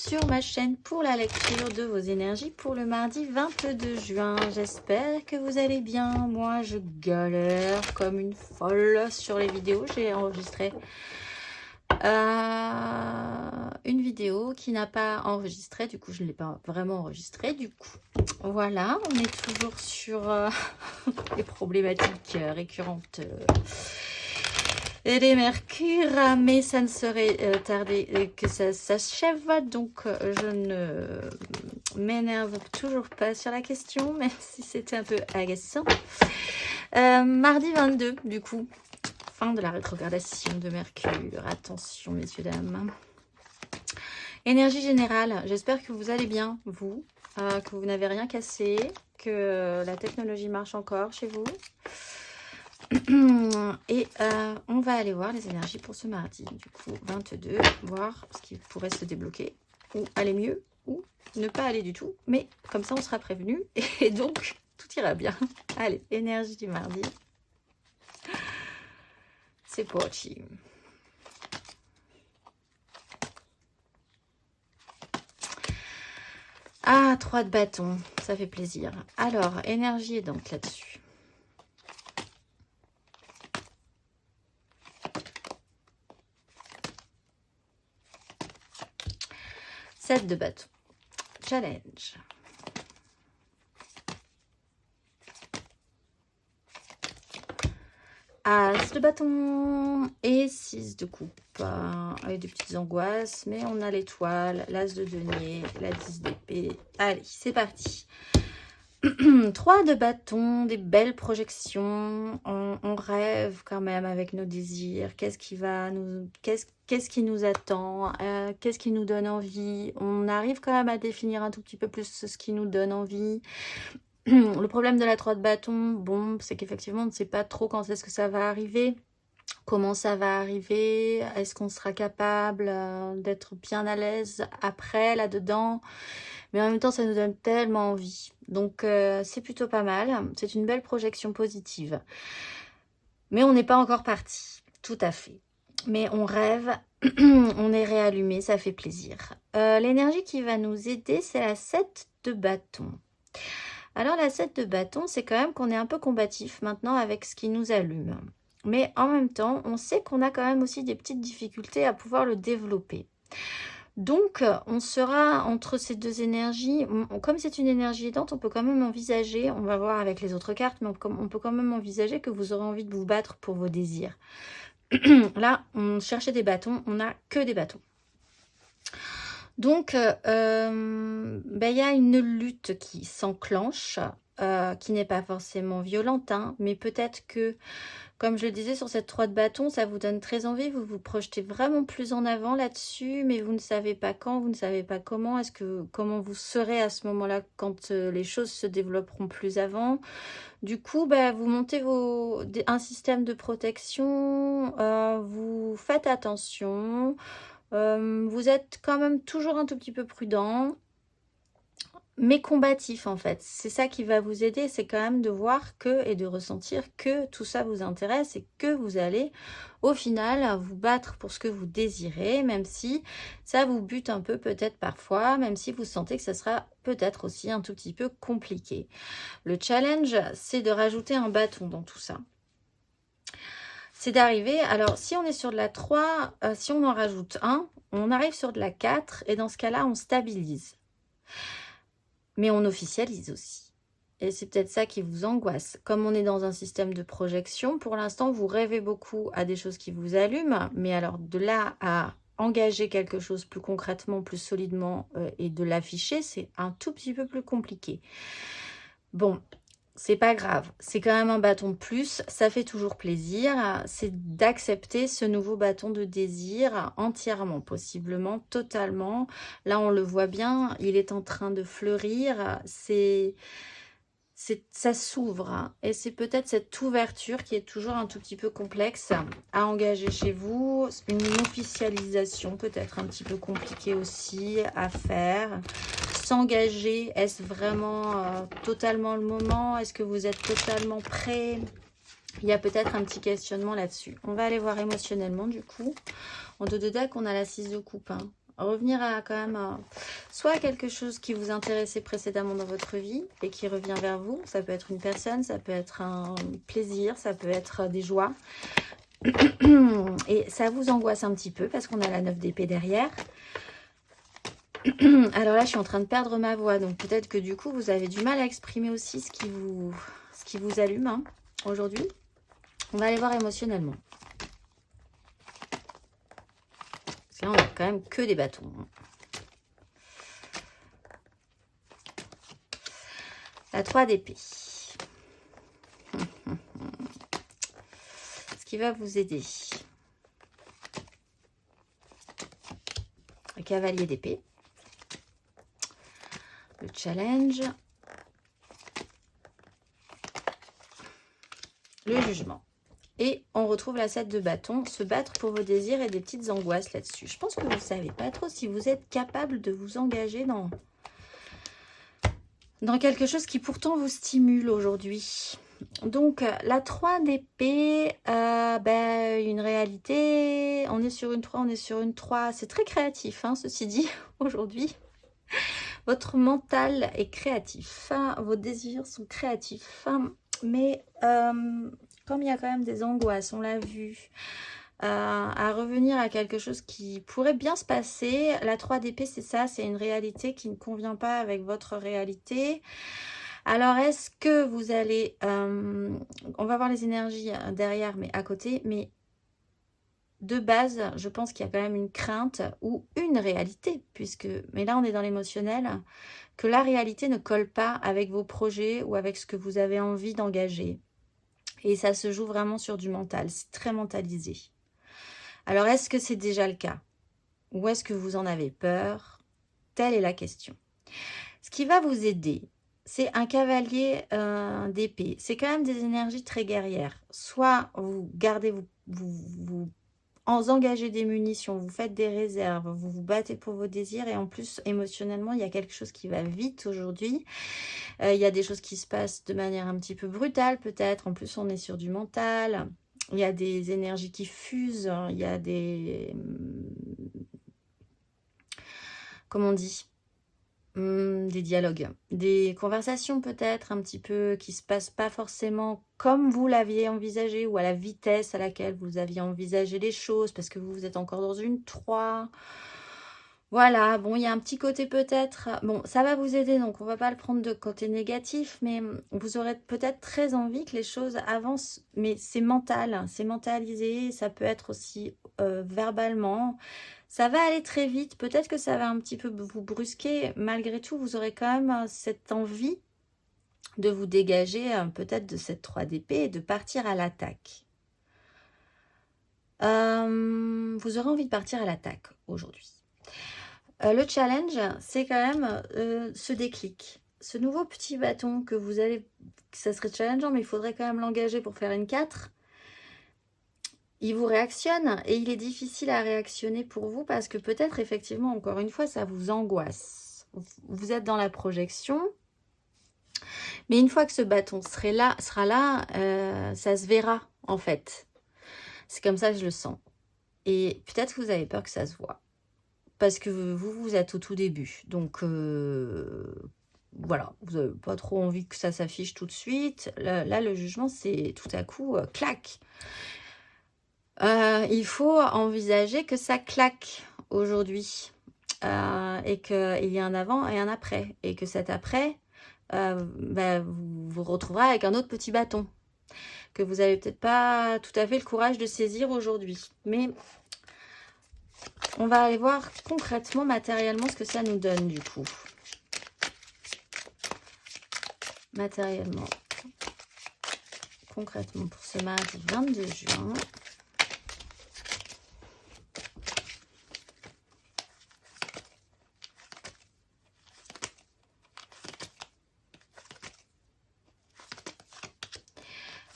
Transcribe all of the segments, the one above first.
sur ma chaîne pour la lecture de vos énergies pour le mardi 22 juin. J'espère que vous allez bien. Moi, je galère comme une folle sur les vidéos. J'ai enregistré une vidéo qui n'a pas enregistré. Du coup, je ne l'ai pas vraiment enregistrée. Du coup, voilà, on est toujours sur les problématiques récurrentes et les mercures, mais ça ne serait tardé que ça s'achève, donc je ne m'énerve toujours pas sur la question, même si c'était un peu agaçant. Mardi 22, du coup, fin de la rétrogradation de Mercure. Attention, messieurs, dames. Énergie générale, j'espère que vous allez bien, vous, que vous n'avez rien cassé, que la technologie marche encore chez vous. Et on va aller voir les énergies pour ce mardi, du coup 22, voir ce qui pourrait se débloquer, ou aller mieux, ou ne pas aller du tout, mais comme ça on sera prévenu, et donc tout ira bien. Allez, énergie du mardi, c'est parti. Ah, 3 de bâton, ça fait plaisir. Alors, énergie est donc là-dessus. De bâton, challenge. As de bâton et 6 de coupe. Avec des petites angoisses, mais on a l'étoile, l'as de denier, la 10 d'épée. Allez, c'est parti. 3 de bâton, des belles projections. On rêve quand même avec nos désirs. Qu'est-ce qui nous attend, qu'est-ce qui nous donne envie. On arrive quand même à définir un tout petit peu plus ce qui nous donne envie. Le problème de la 3 de bâton, bon, c'est qu'effectivement on ne sait pas trop quand est-ce que ça va arriver, comment ça va arriver, est-ce qu'on sera capable d'être bien à l'aise après là-dedans. Mais en même temps, ça nous donne tellement envie. Donc, c'est plutôt pas mal. C'est une belle projection positive. Mais on n'est pas encore parti. Tout à fait. Mais on rêve. On est réallumé. Ça fait plaisir. L'énergie qui va nous aider, c'est la 7 de bâton. Alors, la 7 de bâton, c'est quand même qu'on est un peu combatif maintenant avec ce qui nous allume. Mais en même temps, on sait qu'on a quand même aussi des petites difficultés à pouvoir le développer. Donc, on sera entre ces deux énergies. Comme c'est une énergie aidante, on peut quand même envisager, on va voir avec les autres cartes, mais on peut quand même envisager que vous aurez envie de vous battre pour vos désirs. Là, on cherchait des bâtons, on n'a que des bâtons. Donc, y a une lutte qui s'enclenche, qui n'est pas forcément violente, hein, mais peut-être que, comme je le disais, sur cette 3 de bâton, ça vous donne très envie, vous vous projetez vraiment plus en avant là-dessus, mais vous ne savez pas quand, vous ne savez pas comment, comment vous serez à ce moment-là quand les choses se développeront plus avant. Du coup, vous montez un système de protection, vous faites attention, vous êtes quand même toujours un tout petit peu prudent, mais combatif en fait. C'est ça qui va vous aider, c'est quand même de voir et de ressentir que tout ça vous intéresse et que vous allez au final vous battre pour ce que vous désirez, même si ça vous bute un peu peut-être parfois, même si vous sentez que ça sera peut-être aussi un tout petit peu compliqué. Le challenge, c'est de rajouter un bâton dans tout ça. C'est d'arriver, alors si on est sur de la 3, si on en rajoute un, on arrive sur de la 4 et dans ce cas-là, on stabilise. Mais on officialise aussi. Et c'est peut-être ça qui vous angoisse. Comme on est dans un système de projection, pour l'instant, vous rêvez beaucoup à des choses qui vous allument. Mais alors, de là à engager quelque chose plus concrètement, plus solidement et de l'afficher, c'est un tout petit peu plus compliqué. Bon, c'est pas grave. C'est quand même un bâton de plus. Ça fait toujours plaisir. C'est d'accepter ce nouveau bâton de désir entièrement, possiblement, totalement. Là, on le voit bien. Il est en train de fleurir. Ça s'ouvre. Hein. Et c'est peut-être cette ouverture qui est toujours un tout petit peu complexe à engager chez vous. Une officialisation peut-être un petit peu compliquée aussi à faire. S'engager, est-ce vraiment totalement le moment? Est-ce que vous êtes totalement prêt? Il y a peut-être un petit questionnement là-dessus. On va aller voir émotionnellement du coup. En dos de deck, on a la 6 de coupe. Hein. revenir à quand même soit quelque chose qui vous intéressait précédemment dans votre vie et qui revient vers vous. Ça peut être une personne, ça peut être un plaisir, ça peut être des joies. Et ça vous angoisse un petit peu parce qu'on a la 9 d'épée derrière. Alors là, je suis en train de perdre ma voix. Donc peut-être que du coup, vous avez du mal à exprimer aussi ce qui vous allume hein, aujourd'hui. On va aller voir émotionnellement. Parce que là, on a quand même que des bâtons. La 3 d'épée. Ce qui va vous aider. Le cavalier d'épée. Le challenge. Le jugement. Et on retrouve la 7 de bâton, se battre pour vos désirs et des petites angoisses là-dessus. Je pense que vous ne savez pas trop si vous êtes capable de vous engager dans quelque chose qui pourtant vous stimule aujourd'hui. Donc, la 3 d'épée, une réalité, on est sur une 3, on est sur une 3. C'est très créatif, hein, ceci dit, aujourd'hui. Votre mental est créatif, hein, vos désirs sont créatifs, hein, mais comme il y a quand même des angoisses, on l'a vu, à revenir à quelque chose qui pourrait bien se passer. La 3 d'épée, c'est ça, c'est une réalité qui ne convient pas avec votre réalité. Alors, est-ce que vous allez... on va voir les énergies derrière, mais à côté, mais de base, je pense qu'il y a quand même une crainte ou une réalité, mais là, on est dans l'émotionnel, que la réalité ne colle pas avec vos projets ou avec ce que vous avez envie d'engager. Et ça se joue vraiment sur du mental, c'est très mentalisé. Alors, est-ce que c'est déjà le cas? Ou est-ce que vous en avez peur? Telle est la question. Ce qui va vous aider, c'est un cavalier d'épée. C'est quand même des énergies très guerrières. Soit vous gardez, vous engagez des munitions, vous faites des réserves, vous vous battez pour vos désirs et en plus, émotionnellement, il y a quelque chose qui va vite aujourd'hui. Il y a des choses qui se passent de manière un petit peu brutale peut-être. En plus, on est sur du mental. Il y a des énergies qui fusent. Il y a des... Comment on dit? Des dialogues. Des conversations peut-être un petit peu qui se passent pas forcément comme vous l'aviez envisagé ou à la vitesse à laquelle vous aviez envisagé les choses parce que vous êtes encore dans une 3. Voilà, bon, il y a un petit côté peut-être... Bon, ça va vous aider, donc on va pas le prendre de côté négatif, mais vous aurez peut-être très envie que les choses avancent, mais c'est mental, c'est mentalisé, ça peut être aussi verbalement. Ça va aller très vite, peut-être que ça va un petit peu vous brusquer, malgré tout, vous aurez quand même cette envie de vous dégager peut-être de cette 3 d'épée et de partir à l'attaque. Vous aurez envie de partir à l'attaque aujourd'hui. Le challenge, c'est quand même ce déclic. Ce nouveau petit bâton que vous allez... Ça serait challengeant, mais il faudrait quand même l'engager pour faire une 4. Il vous réactionne et il est difficile à réactionner pour vous parce que peut-être, effectivement, encore une fois, ça vous angoisse. Vous êtes dans la projection. Mais une fois que ce bâton sera là, ça se verra, en fait. C'est comme ça que je le sens. Et peut-être que vous avez peur que ça se voit. Parce que vous êtes au tout début. Donc, voilà, vous n'avez pas trop envie que ça s'affiche tout de suite. Là, le jugement, c'est tout à coup, clac. Il faut envisager que ça claque aujourd'hui. Et qu'il y a un avant et un après. Et que cet après, vous vous retrouverez avec un autre petit bâton. Que vous n'avez peut-être pas tout à fait le courage de saisir aujourd'hui. Mais... on va aller voir concrètement, matériellement, ce que ça nous donne du coup. Matériellement. Concrètement, pour ce mardi 22 juin.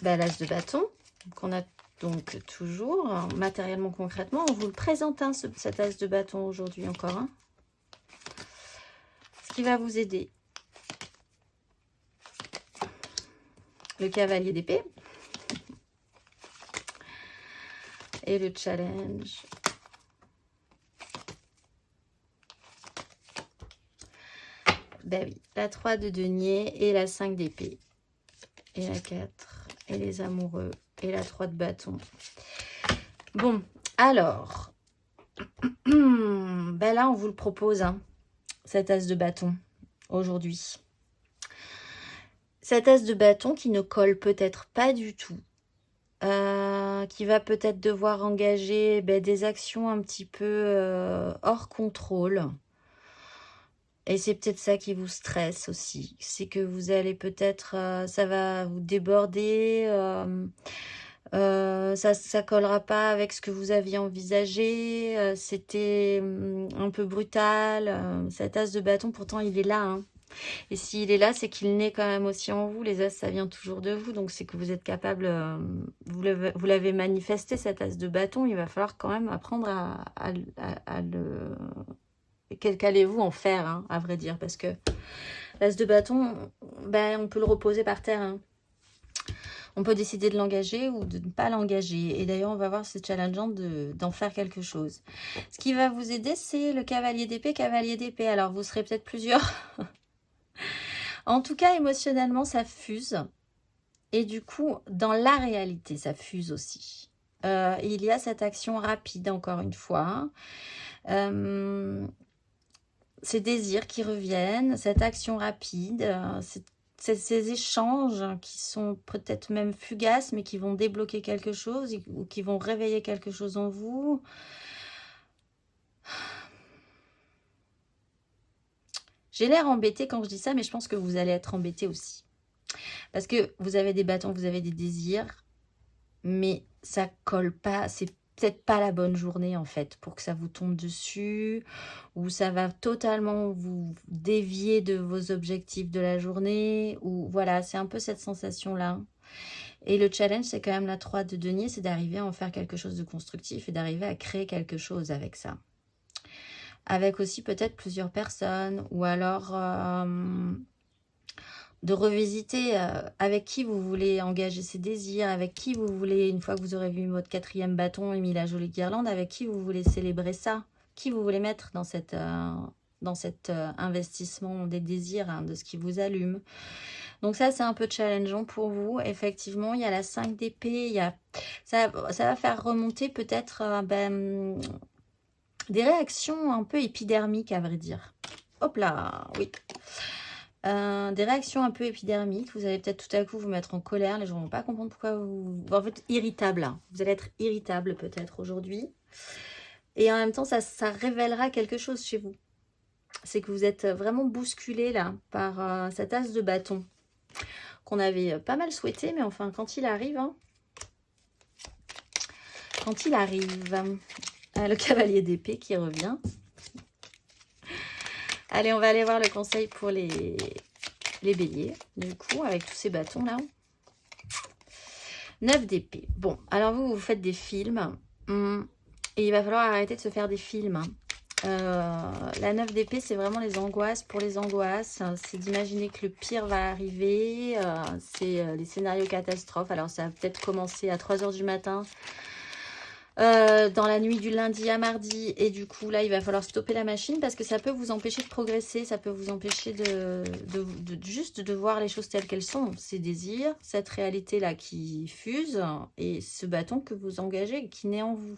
L'as de bâton, qu'on a donc toujours, matériellement, concrètement. On vous le présente, hein, cet as de bâton aujourd'hui encore. Hein. Ce qui va vous aider. Le cavalier d'épée. Et le challenge. Ben oui, la 3 de denier et la 5 d'épée. Et la 4, et les amoureux, et la 3 de bâton. Bon, alors, ben là, on vous le propose, hein, cet as de bâton, aujourd'hui. Cet as de bâton qui ne colle peut-être pas du tout, qui va peut-être devoir engager des actions un petit peu hors contrôle. Et c'est peut-être ça qui vous stresse aussi. C'est que vous allez peut-être, ça va vous déborder, ça collera pas avec ce que vous aviez envisagé. C'était un peu brutal. Cet as de bâton, pourtant, il est là, hein. Et s'il est là, c'est qu'il naît quand même aussi en vous. Les as, ça vient toujours de vous. Donc, c'est que vous êtes capable, vous l'avez manifesté, cet as de bâton. Il va falloir quand même apprendre à le... Qu'allez-vous en faire, hein, à vrai dire. Parce que l'as de bâton, ben, on peut le reposer par terre, hein. On peut décider de l'engager ou de ne pas l'engager. Et d'ailleurs, on va voir, c'est challengeant d'en faire quelque chose. Ce qui va vous aider, c'est le cavalier d'épée, cavalier d'épée. Alors, vous serez peut-être plusieurs. En tout cas, émotionnellement, ça fuse. Et du coup, dans la réalité, ça fuse aussi. Il y a cette action rapide, encore une fois. Ces désirs qui reviennent, cette action rapide, ces échanges qui sont peut-être même fugaces, mais qui vont débloquer quelque chose ou qui vont réveiller quelque chose en vous. J'ai l'air embêtée quand je dis ça, mais je pense que vous allez être embêté aussi. Parce que vous avez des bâtons, vous avez des désirs, mais ça colle pas, c'est peut-être pas la bonne journée en fait pour que ça vous tombe dessus, ou ça va totalement vous dévier de vos objectifs de la journée, ou voilà, c'est un peu cette sensation-là. Et le challenge, c'est quand même la 3 de denier, c'est d'arriver à en faire quelque chose de constructif et d'arriver à créer quelque chose avec ça. Avec aussi peut-être plusieurs personnes, ou alors de revisiter avec qui vous voulez engager ces désirs, avec qui vous voulez, une fois que vous aurez vu votre 4e bâton et mis la jolie guirlande, avec qui vous voulez célébrer ça, qui vous voulez mettre dans cet investissement des désirs, hein, de ce qui vous allume. Donc ça, c'est un peu challengeant pour vous. Effectivement, il y a la 5 d'épée, ça va faire remonter peut-être des réactions un peu épidermiques, à vrai dire. Hop là, oui. Des réactions un peu épidermiques. Vous allez peut-être tout à coup vous mettre en colère. Les gens ne vont pas comprendre pourquoi vous... En fait, irritable. Hein. Vous allez être irritable peut-être aujourd'hui. Et en même temps, ça révélera quelque chose chez vous. C'est que vous êtes vraiment bousculé là par cet as de bâton qu'on avait pas mal souhaité. Mais enfin, quand il arrive... Hein, quand il arrive... le cavalier d'épée qui revient. Allez, on va aller voir le conseil pour les béliers, du coup, avec tous ces bâtons-là. 9 d'épée. Bon, alors vous faites des films. Et il va falloir arrêter de se faire des films. La 9 d'épée, c'est vraiment les angoisses pour les angoisses. C'est d'imaginer que le pire va arriver. C'est les scénarios catastrophes. Alors, ça va peut-être commencer à 3 h du matin. Dans la nuit du lundi à mardi, et du coup là il va falloir stopper la machine parce que ça peut vous empêcher de progresser, ça peut vous empêcher juste de voir les choses telles qu'elles sont, ces désirs, cette réalité là qui fuse et ce bâton que vous engagez qui naît en vous.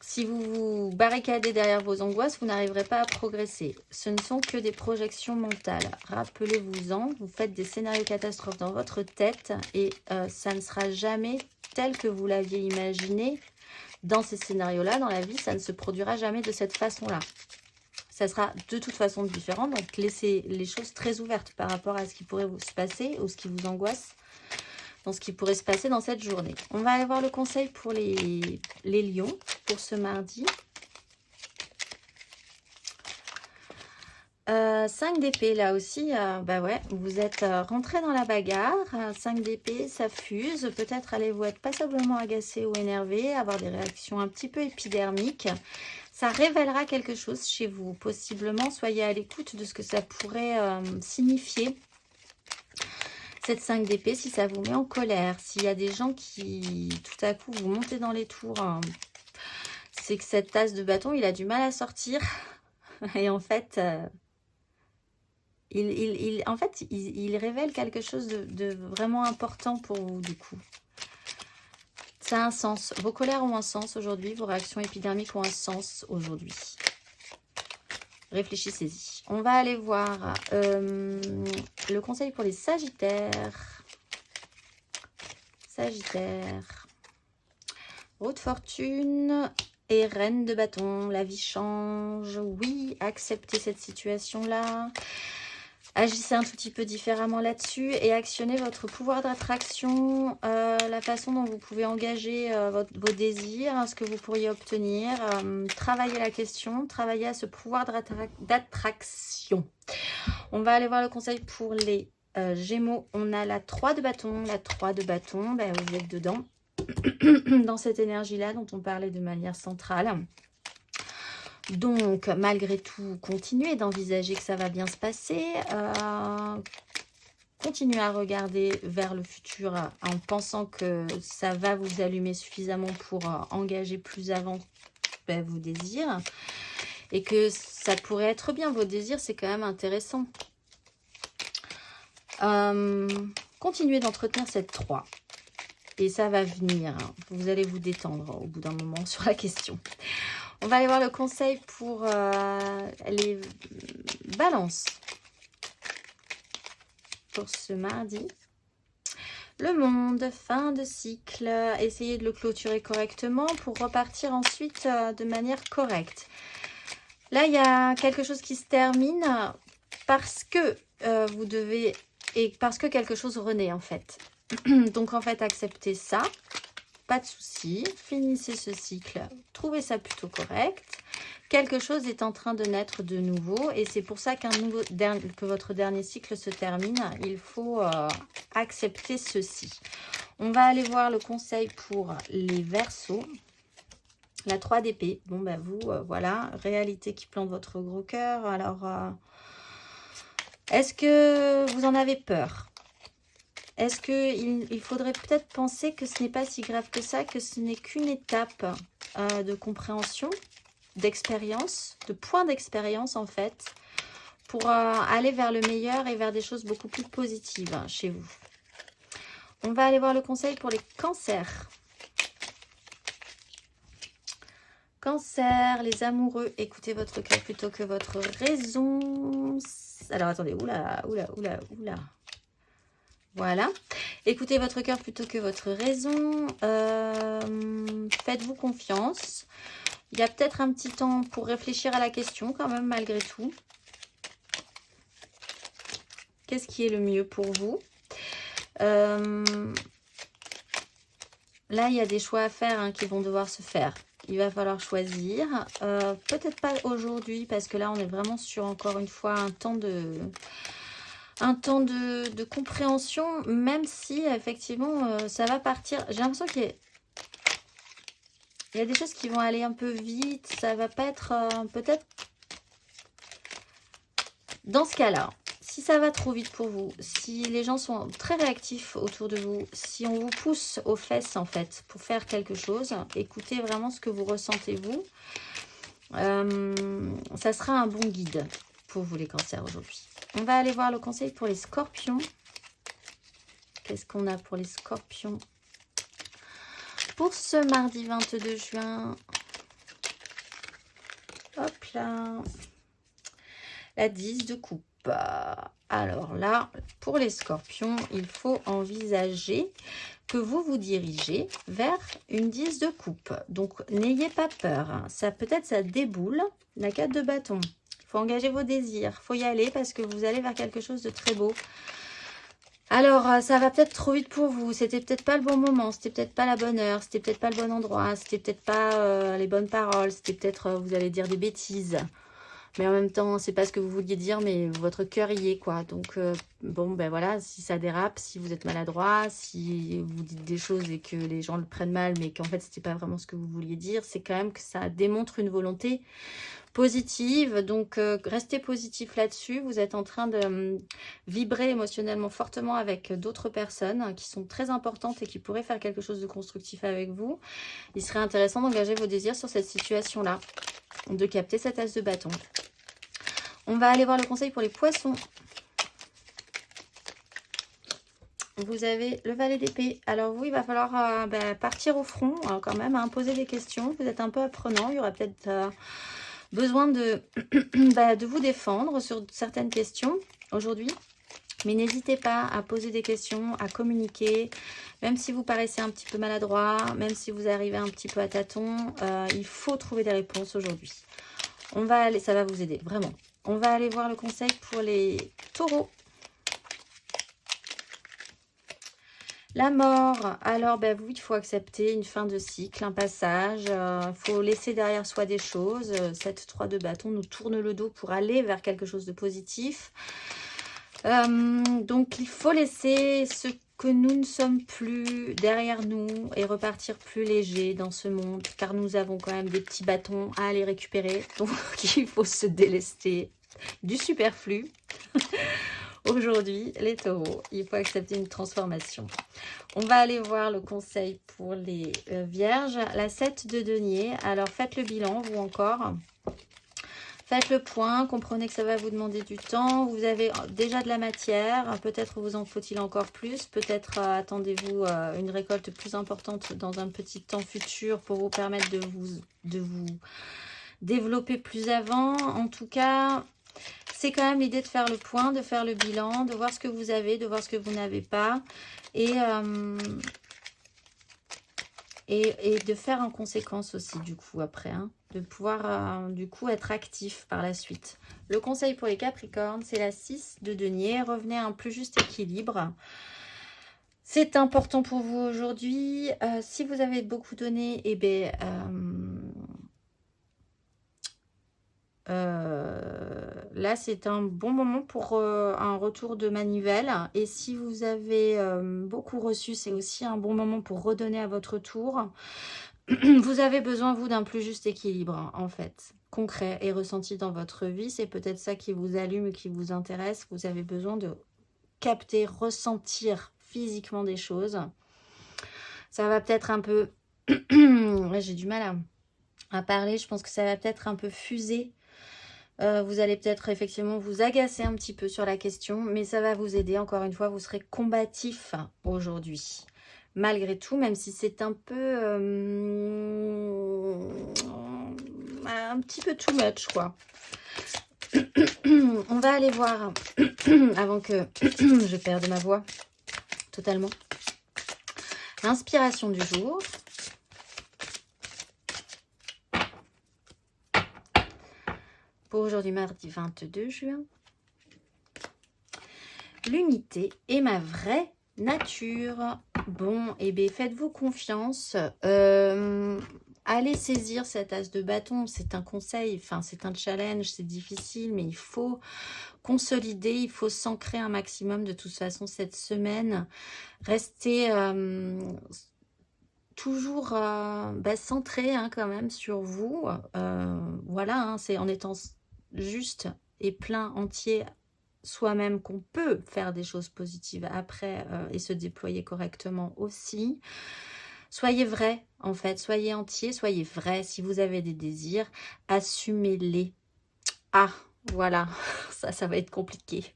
Si vous vous barricadez derrière vos angoisses, vous n'arriverez pas à progresser. Ce ne sont que des projections mentales. Rappelez-vous-en, vous faites des scénarios catastrophes dans votre tête et ça ne sera jamais tel que vous l'aviez imaginé dans ces scénarios-là. Dans la vie, ça ne se produira jamais de cette façon-là. Ça sera de toute façon différent. Donc, laissez les choses très ouvertes par rapport à ce qui pourrait se passer ou ce qui vous angoisse dans ce qui pourrait se passer dans cette journée. On va aller voir le conseil pour les lions pour ce mardi. 5 d'épée, là aussi, bah ouais, vous êtes rentré dans la bagarre. 5 d'épée, ça fuse. Peut-être allez-vous être passablement agacé ou énervé, avoir des réactions un petit peu épidermiques. Ça révélera quelque chose chez vous, possiblement. Soyez à l'écoute de ce que ça pourrait signifier. Cette 5 d'épée, si ça vous met en colère, s'il y a des gens qui, tout à coup, vous montez dans les tours, c'est que cette tasse de bâton, il a du mal à sortir. Et en fait, En fait, il révèle quelque chose de vraiment important pour vous, du coup. Ça a un sens. Vos colères ont un sens aujourd'hui. Vos réactions épidermiques ont un sens aujourd'hui. Réfléchissez-y. On va aller voir le conseil pour les Sagittaires. Sagittaire. Roue de fortune et reine de bâton. La vie change. Oui, acceptez cette situation-là. Agissez un tout petit peu différemment là-dessus et actionnez votre pouvoir d'attraction, la façon dont vous pouvez engager vos désirs, ce que vous pourriez obtenir. Travaillez la question, travaillez à ce pouvoir d'attraction. On va aller voir le conseil pour les Gémeaux. On a la 3 de bâton. La 3 de bâton, ben, vous êtes dedans, dans cette énergie-là dont on parlait de manière centrale. Donc, malgré tout, continuez d'envisager que ça va bien se passer. Continuez à regarder vers le futur en pensant que ça va vous allumer suffisamment pour engager plus avant vos désirs. Et que ça pourrait être bien. Vos désirs, c'est quand même intéressant. Continuez d'entretenir cette 3. Et ça va venir. Vous allez vous détendre au bout d'un moment sur la question. On va aller voir le conseil pour les balances. Pour ce mardi. Le monde, fin de cycle. Essayez de le clôturer correctement pour repartir ensuite de manière correcte. Là, il y a quelque chose qui se termine parce que vous devez... Et parce que quelque chose renaît en fait. Donc en fait, acceptez ça. Pas de souci, finissez ce cycle, trouvez ça plutôt correct. Quelque chose est en train de naître de nouveau et c'est pour ça que votre dernier cycle se termine. Il faut accepter ceci. On va aller voir le conseil pour les Verseaux. La 3 d'épée. Bon, ben vous, voilà, réalité qui plante votre gros cœur. Alors, est-ce que vous en avez peur ? Est-ce qu'il faudrait peut-être penser que ce n'est pas si grave que ça, que ce n'est qu'une étape de compréhension, d'expérience, de point d'expérience en fait, pour aller vers le meilleur et vers des choses beaucoup plus positives chez vous. On va aller voir le conseil pour les cancers. Cancer, les amoureux, écoutez votre cœur plutôt que votre raison. Alors attendez, oula. Voilà, écoutez votre cœur plutôt que votre raison, faites-vous confiance. Il y a peut-être un petit temps pour réfléchir à la question quand même malgré tout. Qu'est-ce qui est le mieux pour vous? Là, il y a des choix à faire qui vont devoir se faire. Il va falloir choisir. Peut-être pas aujourd'hui parce que là, on est vraiment sur encore une fois un temps de compréhension, même si effectivement ça va partir. J'ai l'impression qu'il y a des choses qui vont aller un peu vite, ça va pas être peut-être dans ce cas-là. Si ça va trop vite pour vous, si les gens sont très réactifs autour de vous, si on vous pousse aux fesses en fait pour faire quelque chose, écoutez vraiment ce que vous ressentez vous. Ça sera un bon guide pour vous les cancers aujourd'hui. On va aller voir le conseil pour les scorpions. Qu'est-ce qu'on a pour les scorpions? Pour ce mardi 22 juin. Hop là. La 10 de coupe. Alors là, pour les scorpions, il faut envisager que vous vous dirigez vers une 10 de coupe. Donc, n'ayez pas peur. Ça peut-être, ça déboule. La 4 de bâton. Il faut engager vos désirs. Il faut y aller parce que vous allez vers quelque chose de très beau. Alors, ça va peut-être trop vite pour vous. C'était peut-être pas le bon moment. C'était peut-être pas la bonne heure. C'était peut-être pas le bon endroit. C'était peut-être pas les bonnes paroles. C'était peut-être, vous allez dire des bêtises. Mais en même temps, c'est pas ce que vous vouliez dire, mais votre cœur y est, quoi. Donc, bon, ben voilà, si ça dérape, si vous êtes maladroit, si vous dites des choses et que les gens le prennent mal, mais qu'en fait, c'était pas vraiment ce que vous vouliez dire, c'est quand même que ça démontre une volonté positive. Donc, restez positif là-dessus. Vous êtes en train de vibrer émotionnellement fortement avec d'autres personnes qui sont très importantes et qui pourraient faire quelque chose de constructif avec vous. Il serait intéressant d'engager vos désirs sur cette situation-là, de capter cette as de bâton. On va aller voir le conseil pour les poissons. vous avez le valet d'épée. Alors vous, il va falloir partir au front quand même, hein, poser des questions. Vous êtes un peu apprenant. Il y aura peut-être besoin de, de vous défendre sur certaines questions aujourd'hui. Mais n'hésitez pas à poser des questions, à communiquer. Même si vous paraissez un petit peu maladroit, même si vous arrivez un petit peu à tâtons, il faut trouver des réponses aujourd'hui. On va aller, ça va vous aider, vraiment. On va aller voir le conseil pour les taureaux. La mort, alors vous, il faut accepter une fin de cycle, un passage, il faut laisser derrière soi des choses. Cette 3 de bâton nous tourne le dos pour aller vers quelque chose de positif. Donc il faut laisser ce que nous ne sommes plus derrière nous et repartir plus léger dans ce monde, car nous avons quand même des petits bâtons à aller récupérer. Donc il faut se délester du superflu. Aujourd'hui, les taureaux, il faut accepter une transformation. On va aller voir le conseil pour les vierges. La 7 de denier. Alors, faites le bilan, vous encore. Faites le point. Comprenez que ça va vous demander du temps. Vous avez déjà de la matière. Peut-être vous en faut-il encore plus. Peut-être attendez-vous une récolte plus importante dans un petit temps futur pour vous permettre de vous développer plus avant. En tout cas, c'est quand même l'idée de faire le point, de faire le bilan, de voir ce que vous avez, de voir ce que vous n'avez pas. Et de faire en conséquence aussi, du coup, après. Hein, de pouvoir, du coup, être actif par la suite. Le conseil pour les Capricornes, c'est la 6 de denier. Revenez à un plus juste équilibre. C'est important pour vous aujourd'hui. Si vous avez beaucoup donné, eh bien... là, c'est un bon moment pour un retour de manivelle. Et si vous avez beaucoup reçu, c'est aussi un bon moment pour redonner à votre tour. Vous avez besoin, vous, d'un plus juste équilibre, en fait, concret et ressenti dans votre vie. C'est peut-être ça qui vous allume et qui vous intéresse. Vous avez besoin de capter, ressentir physiquement des choses. Ça va peut-être un peu... J'ai du mal à parler. Je pense que ça va peut-être un peu fuser. Vous allez peut-être effectivement vous agacer un petit peu sur la question, mais ça va vous aider. Encore une fois, vous serez combatif aujourd'hui. Malgré tout, même si c'est un peu... un petit peu too much, quoi. On va aller voir, avant que je perde ma voix totalement, l'inspiration du jour. Pour aujourd'hui, mardi 22 juin. L'unité est ma vraie nature. Bon, eh bien, faites-vous confiance. Allez saisir cet as de bâton. C'est un conseil, enfin, c'est un challenge, c'est difficile, mais il faut consolider, il faut s'ancrer un maximum de toute façon cette semaine. Restez toujours centré quand même sur vous. Voilà, hein, c'est en étant juste et plein, entier, soi-même qu'on peut faire des choses positives après et se déployer correctement aussi. Soyez vrai, en fait, soyez entier, soyez vrai. Si vous avez des désirs, assumez-les. Ah, voilà, ça va être compliqué.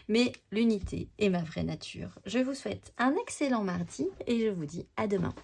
Mais l'unité est ma vraie nature. Je vous souhaite un excellent mardi et je vous dis à demain.